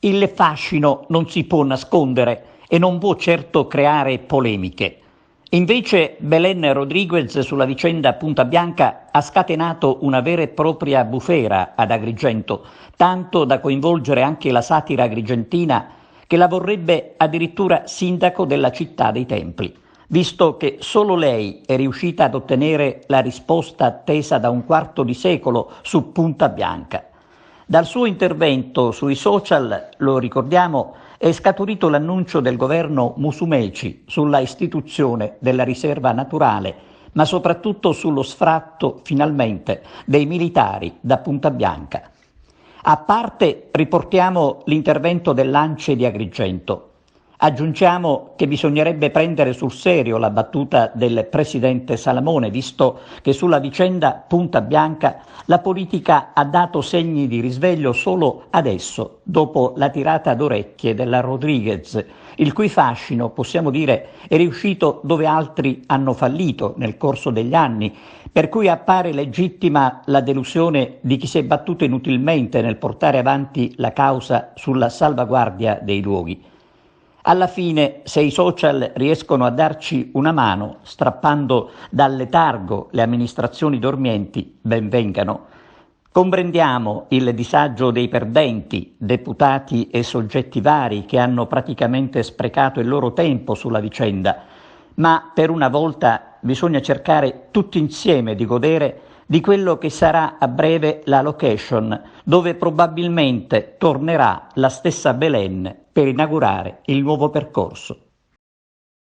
Il fascino non si può nascondere e non può certo creare polemiche. Invece Belén Rodríguez sulla vicenda Punta Bianca ha scatenato una vera e propria bufera ad Agrigento, tanto da coinvolgere anche la satira agrigentina che la vorrebbe addirittura sindaco della città dei templi, visto che solo lei è riuscita ad ottenere la risposta attesa da un quarto di secolo su Punta Bianca. Dal suo intervento sui social, lo ricordiamo, è scaturito l'annuncio del governo Musumeci sulla istituzione della riserva naturale, ma soprattutto sullo sfratto, finalmente, dei militari da Punta Bianca. A parte riportiamo l'intervento dell'ANCE di Agrigento. Aggiungiamo che bisognerebbe prendere sul serio la battuta del presidente Salamone, visto che sulla vicenda Punta Bianca la politica ha dato segni di risveglio solo adesso, dopo la tirata d'orecchie della Rodríguez, il cui fascino, possiamo dire, è riuscito dove altri hanno fallito nel corso degli anni, per cui appare legittima la delusione di chi si è battuto inutilmente nel portare avanti la causa sulla salvaguardia dei luoghi. Alla fine, se i social riescono a darci una mano, strappando dal letargo le amministrazioni dormienti, ben vengano. Comprendiamo il disagio dei perdenti, deputati e soggetti vari che hanno praticamente sprecato il loro tempo sulla vicenda, ma per una volta bisogna cercare tutti insieme di godere di quello che sarà a breve la location, dove probabilmente tornerà la stessa Belén per inaugurare il nuovo percorso.